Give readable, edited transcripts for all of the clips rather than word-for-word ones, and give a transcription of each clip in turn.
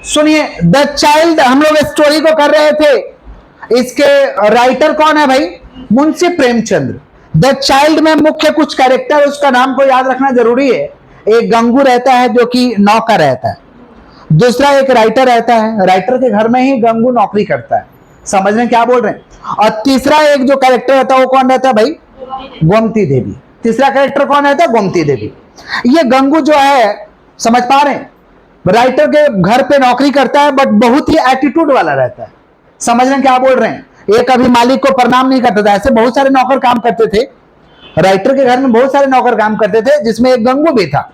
सुनिए, the child, हम लोग स्टोरी को कर रहे थे, इसके राइटर कौन है भाई? मुंशी प्रेमचंद्र। द चाइल्ड में मुख्य कुछ कैरेक्टर, उसका नाम को याद रखना जरूरी है। एक गंगू रहता है जो कि नौकर रहता है, दूसरा एक राइटर रहता है, राइटर के घर में ही गंगू नौकरी करता है, समझ रहे हैं क्या बोल रहे हैं? और तीसरा एक जो कैरेक्टर रहता है वो कौन रहता है भाई? गोमती देवी। तीसरा कैरेक्टर कौन रहता है? गोमती देवी। ये गंगू जो है, समझ पा रहे हैं, राइटर के घर पे नौकरी करता है, बट बहुत ही एटीट्यूड वाला रहता है, समझ रहे हैं क्या बोल रहे हैं? ये कभी मालिक को प्रणाम नहीं करता था। ऐसे बहुत सारे नौकर काम करते थे, राइटर के घर में बहुत सारे नौकर काम करते थे, जिसमें एक गंगू भी था।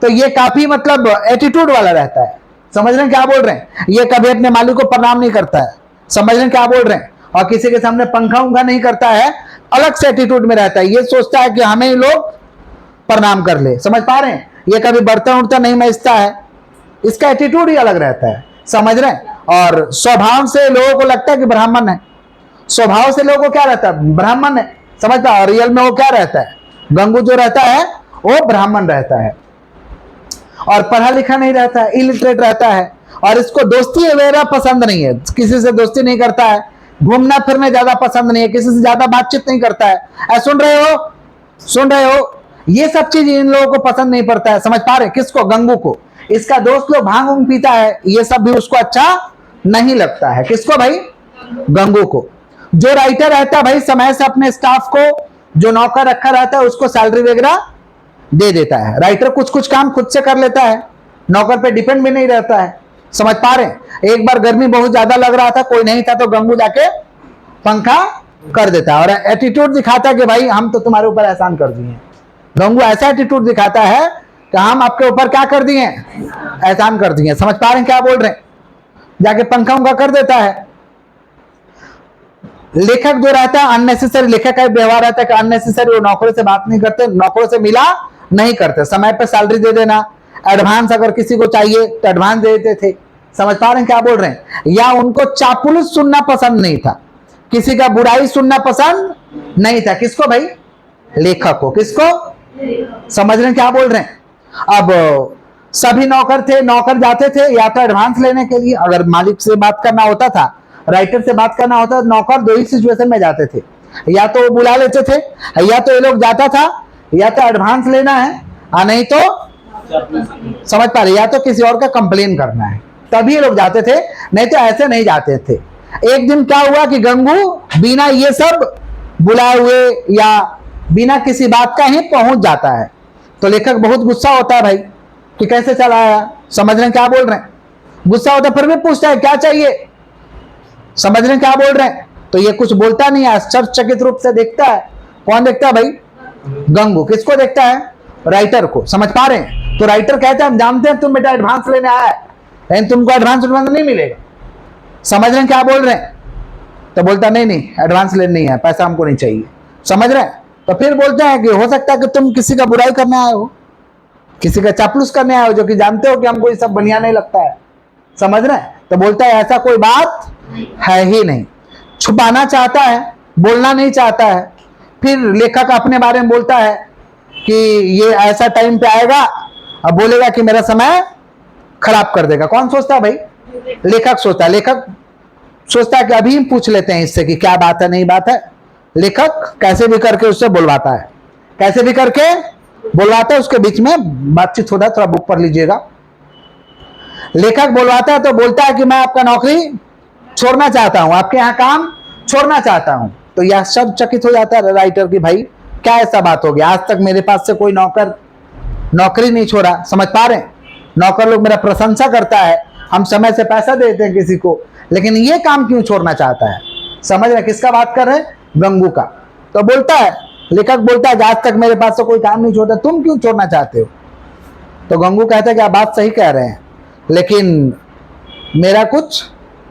तो ये काफी मतलब एटीट्यूड वाला रहता है, समझ रहे हैं क्या बोल रहे हैं? ये कभी अपने मालिक को प्रणाम नहीं करता है, समझ रहे हैं क्या बोल रहे हैं? और किसी के सामने पंखा उंखा नहीं करता है, अलग से एटीट्यूड में रहता है। ये सोचता है कि हमें लोग प्रणाम कर ले, समझ पा रहे हैं? ये कभी बर्तन उर्तन नहीं मैजता है, इसका एटीट्यूड ही अलग रहता है, समझ रहे हैं? और स्वभाव से लोगों को लगता है कि ब्राह्मण है, स्वभाव से लोगों को क्या रहता है? ब्राह्मण है, समझता है? और रियल में वो क्या रहता है? गंगू जो रहता है वो ब्राह्मण रहता है, और पढ़ा लिखा नहीं रहता है, इलिटरेट रहता है, और इसको दोस्ती वगैरह पसंद नहीं है, किसी से दोस्ती नहीं करता है, घूमना फिरना ज्यादा पसंद नहीं है, किसी से ज्यादा बातचीत नहीं करता है। सुन रहे हो? सुन रहे हो? ये सब चीज इन लोगों को पसंद नहीं पड़ता है, समझ पा रहे? किसको? गंगू को। इसका दोस्त लोग भांग उंग पीता है, ये सब भी उसको अच्छा नहीं लगता है। किसको भाई? गंगू को। जो राइटर रहता है भाई, समय से अपने स्टाफ को, जो नौकर रखा रहता है, उसको सैलरी वगैरह दे देता है। राइटर कुछ कुछ काम खुद से कर लेता है, नौकर पे डिपेंड भी नहीं रहता है, समझ पा रहे हैं? एक बार गर्मी बहुत ज्यादा लग रहा था, कोई नहीं था, तो गंगू जाके पंखा कर देता है, और एटीट्यूड दिखाता है कि भाई हम तो तुम्हारे ऊपर एहसान कर दिए। गंगू ऐसा एटीट्यूड दिखाता है कि हम आपके ऊपर क्या कर दिए? एहसान कर दिए, समझ पा रहे हैं क्या बोल रहे हैं? जाके पंखा उंखा कर देता है। लेखक जो रहता है, अननेसेसरी, लेखक का व्यवहार रहता है कि अननेसेसरी वो नौकरों से बात नहीं करते, नौकरों से मिला नहीं करते, समय पर सैलरी दे देना, एडवांस अगर किसी को चाहिए तो एडवांस दे देते थे, समझ पा रहे हैं क्या बोल रहे हैं? या उनको चापलूस सुनना पसंद नहीं था, किसी का बुराई सुनना पसंद नहीं था। किसको भाई? लेखक को। किसको? समझ रहे हैं क्या बोल रहे हैं? अब सभी नौकर थे, नौकर जाते थे या तो एडवांस लेने के लिए, अगर मालिक से बात करना होता था, राइटर से बात करना होता, नौकर दो ही सिचुएशन में जाते थे, या तो वो बुला लेते थे, या तो ये लोग जाता था, या तो एडवांस लेना है, और नहीं तो समझ पा रहे, या तो किसी और का कंप्लेन करना है, तभी ये लोग जाते थे, नहीं तो ऐसे नहीं जाते थे। एक दिन क्या हुआ कि गंगू बिना ये सब बुलाए हुए या बिना किसी बात का ही पहुंच जाता है, तो लेखक बहुत गुस्सा होता है भाई कि कैसे चला आया, समझ रहे हैं क्या बोल रहे हैं? गुस्सा होता है, फिर भी पूछता है क्या चाहिए, समझ रहे हैं क्या बोल रहे हैं? तो ये कुछ बोलता नहीं है, आश्चर्यचकित रूप से देखता है। कौन देखता है भाई? गंगू। किसको देखता है? राइटर को, समझ पा रहे हैं? तो राइटर कहता है हम जानते हैं तुम बेटा एडवांस लेने आया है, लेकिन तुमको एडवांस नहीं मिलेगा, समझ रहे हैं क्या बोल रहे हैं? तो बोलता नहीं नहीं एडवांस लेने नहीं है, पैसा हमको नहीं चाहिए, समझ रहे हैं? तो फिर बोलते हैं कि हो सकता है कि तुम किसी का बुराई करने आए हो, किसी का चापलूस करने आए हो, जो कि जानते हो कि हमको ये सब बढ़िया नहीं लगता है, समझ रहे हैं? तो बोलता है ऐसा कोई बात है ही नहीं, छुपाना चाहता है, बोलना नहीं चाहता है। फिर लेखक अपने बारे में बोलता है कि ये ऐसा टाइम पे आएगा, अब बोलेगा कि मेरा समय खराब कर देगा। कौन सोचता है भाई? लेखक सोचता है। लेखक सोचता है कि अभी पूछ लेते हैं इससे कि क्या बात है, नहीं बात है। लेखक कैसे भी करके उससे बुलवाता है, कैसे भी करके बुलवाता है, उसके बीच में बातचीत होता है, थोड़ा बुक पढ़ लीजिएगा। लेखक बुलवाता है तो बोलता है कि मैं आपका नौकरी छोड़ना चाहता हूं, आपके यहाँ काम छोड़ना चाहता हूं। तो यह सब चकित हो जाता है राइटर की, भाई क्या ऐसा बात हो गया, आज तक मेरे पास से कोई नौकर नौकरी नहीं छोड़ा, समझ पा रहे हैं? नौकर लोग मेरा प्रशंसा करता है, हम समय से पैसा देते हैं किसी को, लेकिन ये काम क्यों छोड़ना चाहता है? समझ रहे किसका बात कर रहे हैं? गंगू का। तो बोलता है, लेखक बोलता है आज तक मेरे पास से कोई काम नहीं छोड़ा, तुम क्यों छोड़ना चाहते हो? तो गंगू कहता है कि आप बात सही कह रहे हैं, लेकिन मेरा कुछ,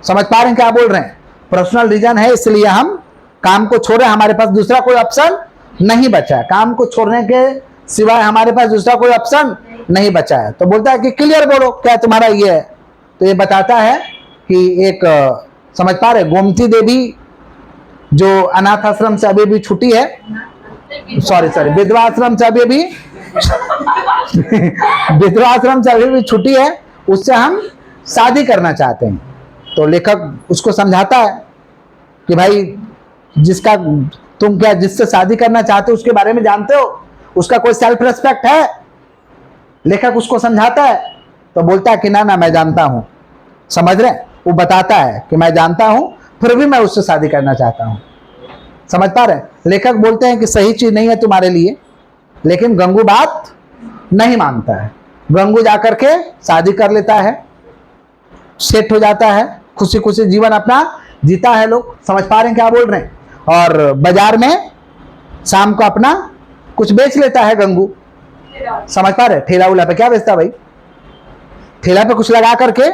समझ पा रहे हैं क्या बोल रहे हैं, पर्सनल रीजन है, इसलिए हम काम को छोड़े, हमारे पास दूसरा कोई ऑप्शन नहीं बचा है, काम को छोड़ने के सिवाय हमारे पास दूसरा कोई ऑप्शन नहीं बचा है। तो बोलता है कि क्लियर बोलो क्या तुम्हारा ये है? तो ये बताता है कि एक, समझ पा रहे, गोमती देवी जो अनाथ आश्रम से अभी भी छुट्टी है, सॉरी विधवा आश्रम से अभी भी विधवा आश्रम से अभी भी छुट्टी है, उससे हम शादी करना चाहते हैं। तो लेखक उसको समझाता है कि भाई तुम क्या जिससे शादी करना चाहते हो उसके बारे में जानते हो, उसका कोई सेल्फ रिस्पेक्ट है? लेखक उसको समझाता है तो बोलता है कि ना मैं जानता हूं। समझ रहे? वो बताता है कि मैं जानता हूं, फिर भी मैं उससे शादी करना चाहता हूं। समझ पा रहे? लेखक बोलते हैं कि सही चीज नहीं है तुम्हारे लिए, लेकिन गंगू बात नहीं मानता है। गंगू जाकर के शादी कर लेता है, सेट हो जाता है, खुशी खुशी जीवन अपना जीता है। लोग समझ पा रहे हैं क्या बोल रहे हैं? और बाजार में शाम को अपना कुछ बेच लेता है गंगू। समझ पा रहे? ठेला उला पे क्या बेचता भाई? ठेला पे कुछ लगा करके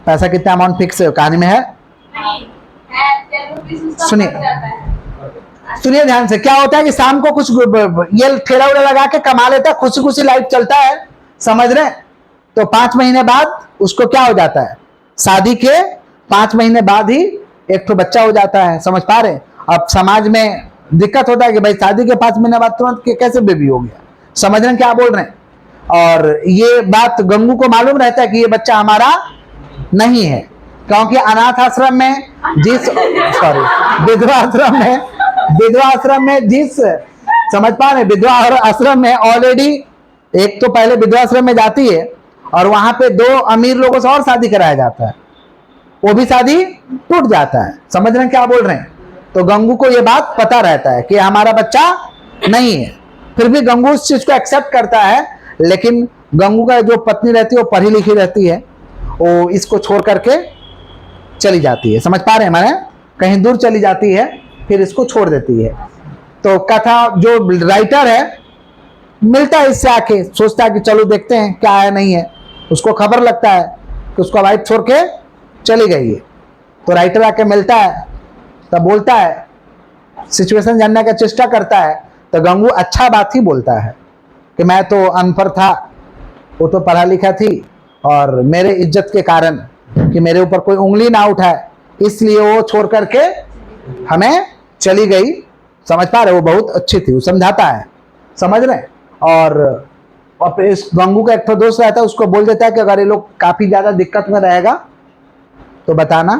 पैसा कितना अमाउंट फिक्स है कहानी में है? सुनिए ध्यान से, क्या होता है कि शाम को कुछ ये ठेला उला लगा के कमा लेता है, खुशी खुशी लाइफ चलता है। समझ रहे? तो 5 महीने बाद उसको क्या हो जाता है? शादी के 5 महीने बाद ही एक तो बच्चा हो जाता है। समझ पा रहे? अब समाज में दिक्कत होता है कि भाई शादी के 5 महीने बाद तुरंत कैसे बेबी हो गया। समझ रहे क्या बोल रहे हैं? और ये बात गंगू को मालूम रहता है कि ये बच्चा हमारा नहीं है, क्योंकि अनाथ आश्रम में विधवा आश्रम में जिस समझ पा रहे, विधवा आश्रम में ऑलरेडी एक तो पहले विधवा आश्रम में जाती है और वहां पे 2 अमीर लोगों से और शादी कराया जाता है, वो भी शादी टूट जाता है। समझ रहे हैं क्या बोल रहे हैं? तो गंगू को ये बात पता रहता है कि हमारा बच्चा नहीं है, फिर भी गंगू उस चीज को एक्सेप्ट करता है। लेकिन गंगू का जो पत्नी रहती है वो पढ़ी लिखी रहती है, वो इसको छोड़ करके चली जाती है। समझ पा रहे हैं? मैंने कहीं दूर चली जाती है, फिर इसको छोड़ देती है। तो कथा जो राइटर है मिलता है इससे आके, सोचता है कि चलो देखते हैं क्या है नहीं है। उसको खबर लगता है कि उसका वाइफ छोड़ के चली गई है। तो राइटर आके मिलता है, तब बोलता है, सिचुएशन जानने का चेष्टा करता है। तो गंगू अच्छा बात ही बोलता है कि मैं तो अनपढ़ था, वो तो पढ़ा लिखा थी, और मेरे इज्जत के कारण कि मेरे ऊपर कोई उंगली ना उठाए इसलिए वो छोड़ करके हमें चली गई। समझ पा रहे? वो बहुत अच्छी थी, वो समझाता है। समझ रहे? और इस गंगू का एक तो दोस्त रहता है, उसको बोल देता है कि अगर ये लोग काफी ज्यादा दिक्कत में रहेगा तो बताना,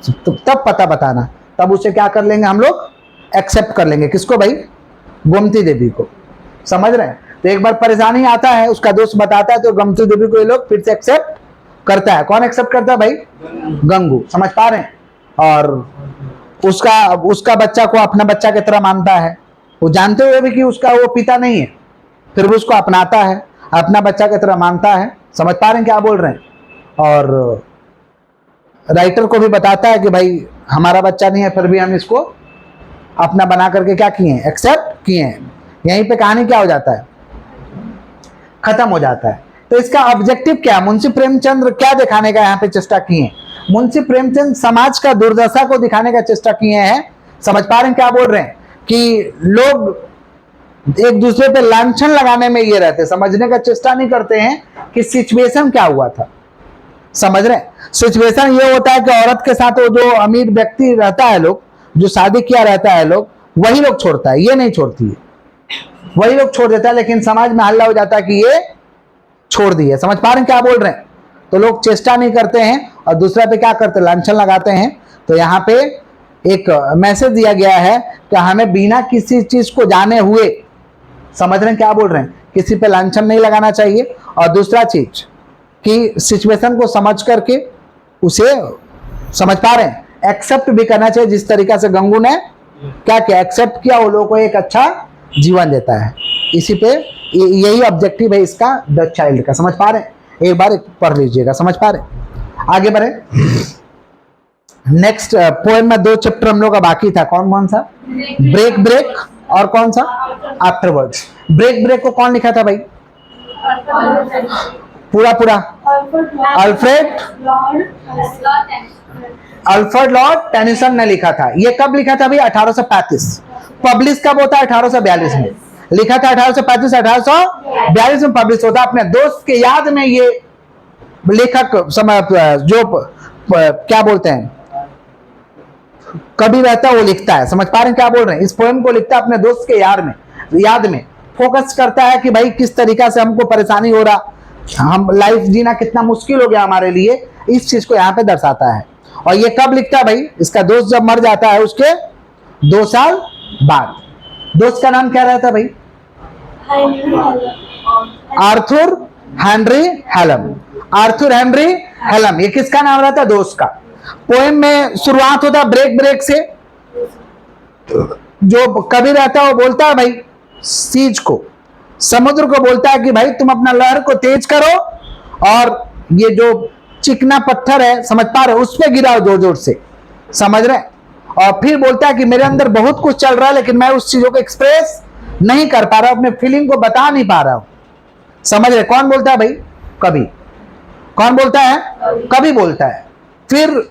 तो तब पता बताना, तब उसे क्या कर लेंगे हम लोग? एक्सेप्ट कर लेंगे। किसको भाई? गोमती देवी को। समझ रहे हैं? तो एक बार परेशानी आता है, उसका दोस्त बताता है, तो गोमती देवी को ये लोग फिर से एक्सेप्ट करता है। कौन एक्सेप्ट करता है भाई? गंगू। समझ पा रहे हैं? और उसका बच्चा को अपना बच्चा की तरह मानता है, वो जानते हुए भी कि उसका वो पिता नहीं है, फिर भी उसको अपनाता है, अपना बच्चा की तरह मानता है। समझ पा रहे हैं क्या बोल रहे हैं? और राइटर को भी बताता है कि भाई हमारा बच्चा नहीं है, फिर भी हम इसको अपना बना करके क्या किए? एक्सेप्ट किए हैं। यहीं पे कहानी क्या हो जाता है? खत्म हो जाता है। तो इसका ऑब्जेक्टिव क्या? मुंशी प्रेमचंद क्या दिखाने का यहाँ पे चेष्टा किए? मुंशी प्रेमचंद समाज का दुर्दशा को दिखाने का चेष्टा किए हैं। समझ पा रहे हैं क्या बोल रहे हैं? कि लोग एक दूसरे पे लांछन लगाने में ये रहते, समझने का चेष्टा नहीं करते हैं कि सिचुएशन क्या हुआ था। समझ रहे? सिचुएशन ये होता है कि औरत के साथ वो जो अमीर व्यक्ति रहता है, लोग जो शादी किया रहता है, लोग वही लोग छोड़ता है, ये नहीं छोड़ती है, वही लोग छोड़ देता है। लेकिन समाज में हल्ला हो जाता है कि ये छोड़ दी है। समझ पा रहे हैं क्या बोल रहे हैं? तो लोग चेष्टा नहीं करते हैं और दूसरा पे क्या करते हैं? लांछन लगाते हैं। तो यहाँ पे एक मैसेज दिया गया है कि हमें बिना किसी चीज को जाने हुए, समझ रहे हैं क्या बोल रहे हैं, किसी पे लांछन नहीं लगाना चाहिए। और दूसरा चीज कि सिचुएशन को समझ करके उसे, समझ पा रहे हैं, एक्सेप्ट भी करना चाहिए। जिस तरीका से गंगू ने क्या किया? एक्सेप्ट किया, वो लोगों को एक अच्छा जीवन देता है। इसी पे यही ऑब्जेक्टिव है इसका, द चाइल्ड का। समझ पा रहे हैं? एक बार पढ़ लीजिएगा। समझ पा रहे हैं? आगे बढ़े। नेक्स्ट पोएम में 2 चैप्टर हम लोग का बाकी था। कौन कौन सा? ब्रेक ब्रेक और कौन सा? आफ्टरवर्ड्स। ब्रेक ब्रेक को कौन लिखा था भाई? पूरा अल्फ्रेड लॉर्ड टेनिसन ने लिखा था। ये कब लिखा था भाई? 1835। पब्लिश कब होता है? 1842 में। लिखा था 1835, 1842 में पब्लिश होता है। अपने दोस्त के याद में ये लेखक जो क्या बोलते हैं, कवि रहता है, वो लिखता है। समझ पा रहे हैं क्या बोल रहे हैं? इस पोएम को लिखता है अपने दोस्त के याद में, फोकस करता है कि भाई किस तरीका से हमको परेशानी हो रहा, हम लाइफ जीना कितना मुश्किल हो गया हमारे लिए, इस चीज को यहाँ पे दर्शाता है। और ये कब लिखता है भाई? इसका दोस्त जब मर जाता है उसके 2 साल बाद। दोस्त का नाम क्या रहता है भाई? Arthur Henry Hallam. Arthur Henry Hallam, ये किसका नाम रहता है? दोस्त का। पोएम में शुरुआत होता है ब्रेक ब्रेक से। जो कवि रहता है वो बोलता है भाई सीज को, समुद्र को बोलता है कि भाई तुम अपना लहर को तेज करो और ये जो चिकना पत्थर है, समझ पा रहे, उस पर गिराओ जोर जोर से, समझ रहे। और फिर बोलता है कि मेरे अंदर बहुत कुछ चल रहा है लेकिन मैं उस चीजों को एक्सप्रेस नहीं कर पा रहा हूं, अपने फीलिंग को बता नहीं पा रहा हूं, समझ रहे। कौन बोलता है भाई? कवि। कौन बोलता है? कवि बोलता है। फिर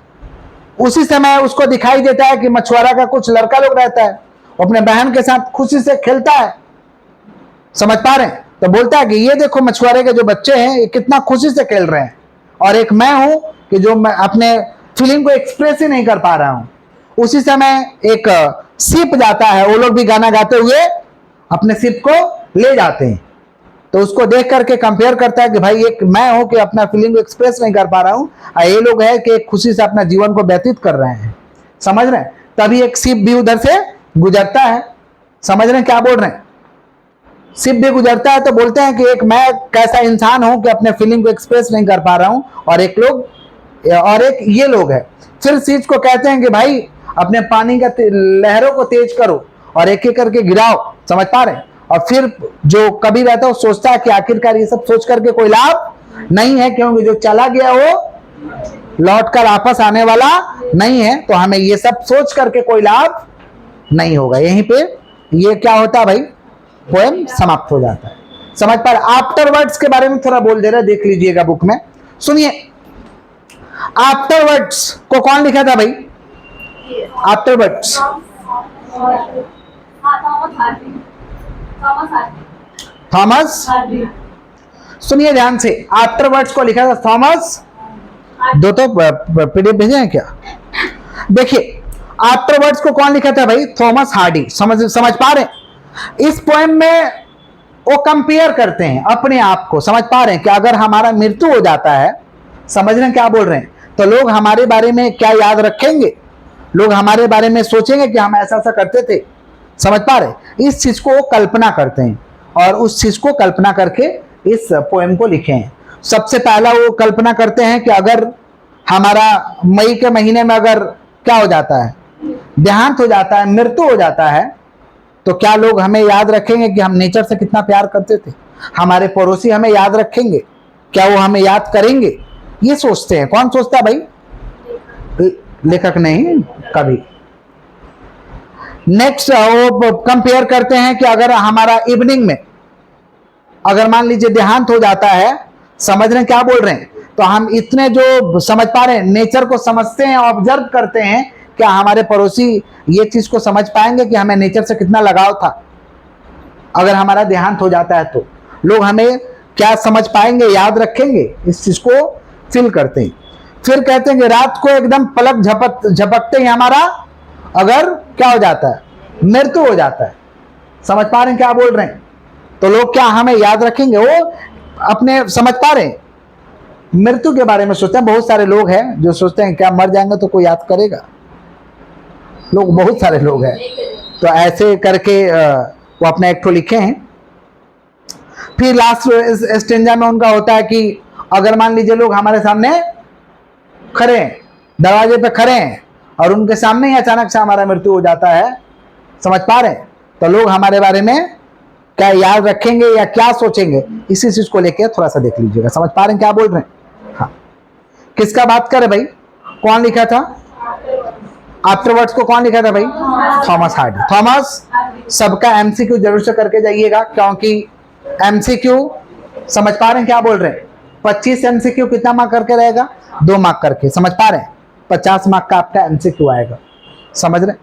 उसी समय उसको दिखाई देता है कि मछुआरा का कुछ लड़का लोग रहता है, अपने बहन के साथ खुशी से खेलता है, समझ पा रहे हैं। तो बोलता है कि ये देखो मछुआरे के जो बच्चे हैं ये कितना खुशी से खेल रहे हैं, और एक मैं हूं कि जो मैं अपने फीलिंग को एक्सप्रेस ही नहीं कर पा रहा हूं। उसी समय एक शिप जाता है, वो लोग भी गाना गाते हुए अपने शिप को ले जाते हैं। तो उसको देख करके कंपेयर करता है कि भाई एक मैं हूं कि अपना फीलिंग को एक्सप्रेस नहीं कर पा रहा हूं, और ये लोग है कि खुशी से अपना जीवन को व्यतीत कर रहे हैं, समझ रहे हैं। तभी एक शिप भी उधर से गुजरता है, समझ रहे हैं क्या बोल रहे हैं। शिप भी गुजरता है तो बोलते हैं कि एक मैं कैसा इंसान हूं कि अपने फीलिंग को एक्सप्रेस नहीं कर पा रहा हूं, और एक लोग और एक ये लोग है। फिर शिप को कहते हैं कि भाई अपने पानी का लहरों को तेज करो और एक एक करके गिराओ, समझ पा रहे हैं। और फिर जो कवि रहता है वो सोचता है कि आखिरकार ये सब सोच करके कोई लाभ नहीं है, क्योंकि जो चला गया वो लौट कर वापस आने वाला नहीं है, तो हमें ये सब सोच करके कोई लाभ नहीं होगा। यहीं पे ये क्या होता है भाई? पोएम समाप्त हो जाता है, समझ पा रहे। आफ्टरवर्ड्स के बारे में थोड़ा बोल दे रहा है, देख लीजिएगा बुक में, सुनिए। आफ्टरवर्ड्स को कौन लिखा था भाई? Afterwards Thomas. सुनिए ध्यान से, आफ्टरवर्ड्स को लिखा था थॉमस। दो तो पीडीएफ भेजे हैं क्या? देखिए आफ्टरवर्ड्स को कौन लिखा था भाई? Thomas Hardy. समझ पा रहे हैं। इस पोएम में वो कंपेयर करते हैं अपने आप को, समझ पा रहे हैं कि अगर हमारा मृत्यु हो जाता है, समझ रहे हैं क्या बोल रहे हैं, तो लोग हमारे बारे में क्या याद रखेंगे, लोग हमारे बारे में सोचेंगे कि हम ऐसा ऐसा करते थे, समझ पा रहे। इस चीज को वो कल्पना करते हैं और उस चीज को कल्पना करके इस पोएम को लिखे हैं। सबसे पहला वो कल्पना करते हैं कि अगर हमारा मई के महीने में अगर क्या हो जाता है, देहांत हो जाता है, मृत्यु हो जाता है, तो क्या लोग हमें याद रखेंगे कि हम नेचर से कितना प्यार करते थे? हमारे पड़ोसी हमें याद रखेंगे? क्या वो हमें याद करेंगे? ये सोचते हैं। कौन सोचता है भाई? लेखक नहीं, कवि। नेक्स्ट वो कंपेयर करते हैं कि अगर हमारा इवनिंग में अगर मान लीजिए देहांत हो जाता है, समझ रहे हैं क्या बोल रहे हैं, तो हम इतने जो समझ पा रहे हैं नेचर को समझते हैं, ऑब्जर्व करते हैं, क्या हमारे पड़ोसी ये चीज को समझ पाएंगे कि हमें नेचर से कितना लगाव था? अगर हमारा देहांत हो जाता है तो लोग हमें क्या समझ पाएंगे, याद रखेंगे? इस चीज को फील करते हैं। फिर कहते हैं कि रात को एकदम पलक झपकते ही हमारा अगर क्या हो जाता है, मृत्यु हो जाता है, समझ पा रहे हैं क्या बोल रहे हैं, तो लोग क्या हमें याद रखेंगे? वो अपने समझ पा रहे हैं मृत्यु के बारे में सोचते हैं। बहुत सारे लोग हैं जो सोचते हैं क्या मर जाएंगे तो कोई याद करेगा, लोग बहुत सारे लोग हैं। तो ऐसे करके वो अपना एक ठो लिखे हैं। फिर लास्ट स्टेंजा में उनका होता है कि अगर मान लीजिए लोग हमारे सामने खड़े हैं, दरवाजे पे खड़े हैं, और उनके सामने ही अचानक से हमारा मृत्यु हो जाता है, समझ पा रहे हैं, तो लोग हमारे बारे में क्या याद रखेंगे या क्या सोचेंगे? इसी चीज को लेकर थोड़ा सा देख लीजिएगा। समझ पा रहे हैं क्या बोल रहे हैं? हाँ, किसका बात कर रहे भाई? कौन लिखा था? आफ्टरवर्ड्स को कौन लिखा था भाई? Thomas Hardy. थॉमस। सबका एमसीक्यू जरूर से करके जाइएगा, क्योंकि एमसीक्यू समझ पा रहे हैं क्या बोल रहे हैं? 25 एमसीक्यू कितना मार्क करके रहेगा? 2 मार्क करके, समझ पा रहे हैं? 50 मार्क का आपका एमसीक्यू आएगा, समझ रहे हैं?